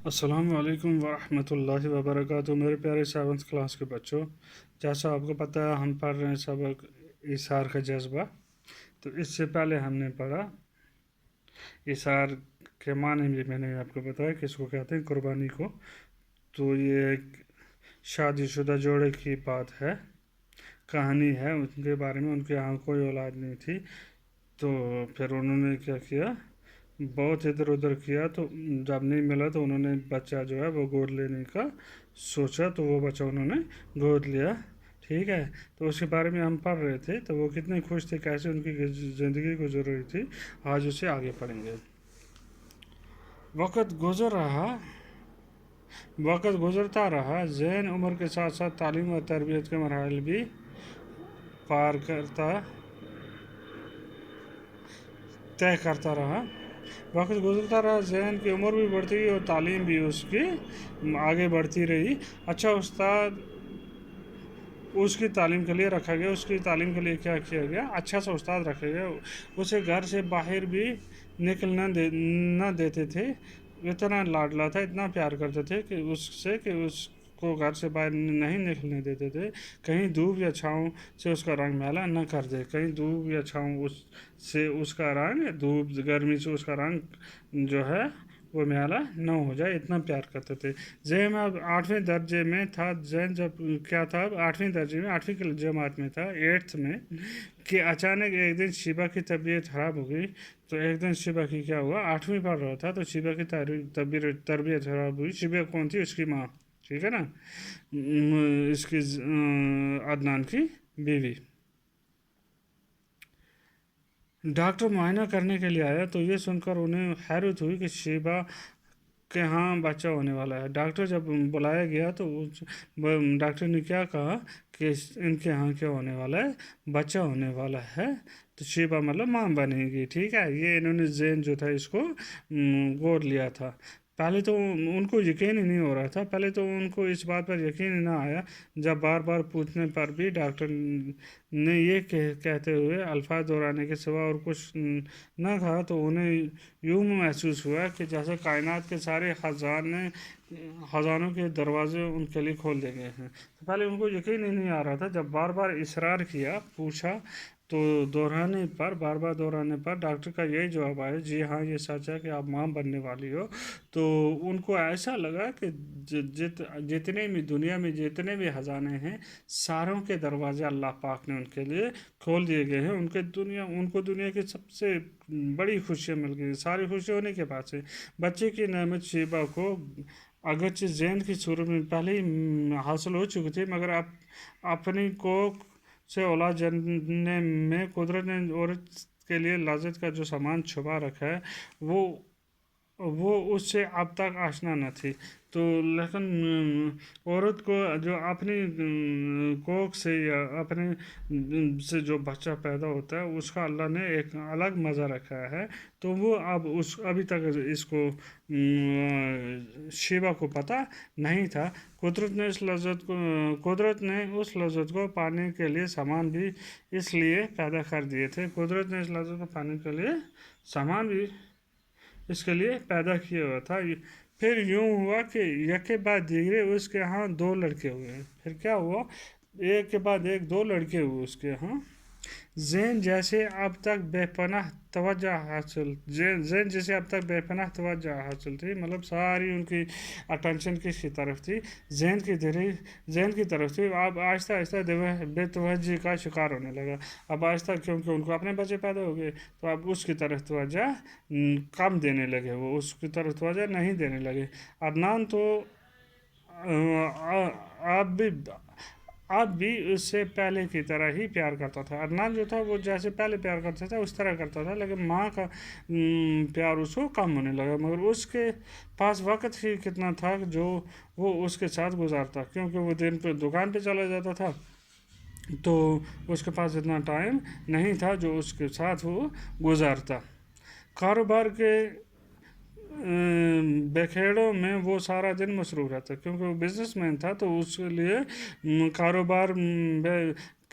السلام علیکم ورحمۃ اللہ وبرکاتہ میرے پیارے سیونتھ کلاس کے بچوں، جیسا آپ کو پتہ ہے ہم پڑھ رہے ہیں سبق ایثار کا جذبہ۔ تو اس سے پہلے ہم نے پڑھا ایثار کے معنی بھی میں نے آپ کو بتایا کہ اس کو کہتے ہیں قربانی کو۔ تو یہ ایک شادی شدہ جوڑے کی بات ہے، کہانی ہے ان کے بارے میں۔ ان کے یہاں کوئی اولاد نہیں تھی، تو پھر انہوں نے کیا کیا، بہت ادھر ادھر کیا، تو جب نہیں ملا تو انہوں نے بچہ جو ہے وہ گود لینے کا سوچا، تو وہ بچہ انہوں نے گود لیا، ٹھیک ہے۔ تو اس کے بارے میں ہم پڑھ رہے تھے، تو وہ کتنے خوش تھے، کیسے ان کی زندگی گزر رہی تھی، آج اسے آگے پڑھیں گے۔ وقت گزرتا رہا، ذہن عمر کے ساتھ ساتھ تعلیم اور تربیت کے مراحل بھی طے کرتا رہا۔ وقت گزرتا رہا، ذہن کی عمر بھی بڑھتی گئی اور تعلیم بھی اس کی آگے بڑھتی رہی۔ اچھا استاد اس کی تعلیم کے لیے رکھا گیا، اس کی تعلیم کے لیے کیا کیا گیا، اچھا سا استاد رکھا گیا۔ اسے گھر سے باہر بھی نہ دیتے تھے، اتنا لاڈلا تھا، اتنا پیار کرتے تھے کہ اس کو گھر سے باہر نہیں نکلنے دیتے تھے، کہیں دھوپ یا چھاؤں سے اس کا رنگ میلا نہ کر دے، کہیں دھوپ یا چھاؤں سے اس کا رنگ، دھوپ گرمی سے اس کا رنگ جو ہے وہ میلا نہ ہو جائے، اتنا پیار کرتے تھے۔ ذہن اب 8ویں درجے میں تھا، ذہن جب کیا تھا، 8ویں درجے میں، 8ویں جماعت میں تھا، 8th میں، کہ اچانک ایک دن شیبہ کی طبیعت خراب ہو گئی۔ تو ایک دن شیبہ کی کیا ہوا، 8ویں پڑھ رہا تھا، تو شیبہ کی طبیعت خراب ہوئی۔ شیبہ کون تھی، اس کی ماں، ٹھیک ہے نا، اس کی عدنان کی بیوی۔ ڈاکٹر معائنہ کرنے کے لیے آیا، تو یہ سن کر انہیں حیرت ہوئی کہ شیبہ کہ ہاں بچہ ہونے والا ہے۔ ڈاکٹر جب بلایا گیا تو ڈاکٹر نے کیا کہا کہ ان کے ہاں کیا ہونے والا ہے، بچہ ہونے والا ہے، تو شیبہ مطلب ماں بنے گی، ٹھیک ہے۔ یہ انہوں نے ذہن جو تھا اس کو گود لیا تھا۔ پہلے تو ان کو یقین ہی نہیں ہو رہا تھا، پہلے تو ان کو اس بات پر یقین ہی نہ آیا، جب بار بار پوچھنے پر بھی ڈاکٹر نے یہ کہتے ہوئے الفاظ دہرانے کے سوا اور کچھ نہ کہا، تو انہیں یوں محسوس ہوا کہ جیسے کائنات کے سارے خزانوں کے دروازے ان کے لیے کھول دیے گئے ہیں۔ تو پہلے ان کو یقین ہی نہیں آ رہا تھا، جب بار بار اصرار کیا، پوچھا، تو بار بار دہرانے پر ڈاکٹر کا یہی جواب آیا، جی ہاں یہ سچ ہے کہ آپ ماں بننے والی ہو۔ تو ان کو ایسا لگا کہ جتنے بھی دنیا میں جتنے بھی خزانے ہیں، ساروں کے دروازے اللہ پاک نے ان کے لیے کھول دیے گئے ہیں۔ ان کو دنیا کی سب سے بڑی خوشیاں مل گئی، ساری خوشیاں ہونے کے بعد سے۔ بچے کی نعمت شیبہ کو اگرچہ ذہن کی صورت میں پہلے ہی حاصل ہو چکی تھی، مگر اپنی کوکھ سے اولاد جننے میں قدرت نے عورت کے لیے لذت کا جو سامان چھپا رکھا ہے، وہ اس سے اب تک آشنا نہ تھی۔ تو لیکن عورت کو جو اپنی کوکھ سے یا اپنے سے جو بچہ پیدا ہوتا ہے، اس کا اللہ نے ایک الگ مزہ رکھا ہے، تو وہ ابھی تک اس کو شیبہ کو پتہ نہیں تھا۔ قدرت نے اس لذت کو پانے کے لیے سامان بھی اس لیے پیدا کر دیے تھے، قدرت نے اس لذت کو پانے کے لیے سامان بھی اس کے لیے پیدا کیا ہوا تھا۔ پھر یوں ہوا کہ یک کے بعد دیگرے اس کے ہاں 2 لڑکے ہوئے۔ پھر کیا ہوا، ایک کے بعد ایک 2 لڑکے ہوئے اس کے ہاں۔ ذہن جیسے اب تک بے پناہ توجہ حاصل تھی، مطلب ساری ان کی اٹینشن کس کی طرف تھی، ذہن کی طرف تھی۔ اب آہستہ آہستہ بے توجہی کا شکار ہونے لگا، اب آہستہ، کیونکہ ان کو اپنے بچے پیدا ہو گئے، تو اب اس کی طرف توجہ کم دینے لگے، وہ اس کی طرف توجہ نہیں دینے لگے۔ عدنان تو اب بھی اس سے پہلے کی طرح ہی پیار کرتا تھا۔ عدنان جو تھا وہ جیسے پہلے پیار کرتا تھا اس طرح کرتا تھا، لیکن ماں کا پیار اس کو کم ہونے لگا، مگر اس کے پاس وقت ہی کتنا تھا جو وہ اس کے ساتھ گزارتا، کیونکہ وہ دن پہ دکان پہ چلا جاتا تھا، تو اس کے پاس اتنا ٹائم نہیں تھا جو اس کے ساتھ وہ گزارتا۔ کاروبار کے بکھیڑوں میں وہ سارا دن مصروف رہتا، کیونکہ وہ بزنس مین تھا، تو اس کے لیے کاروبار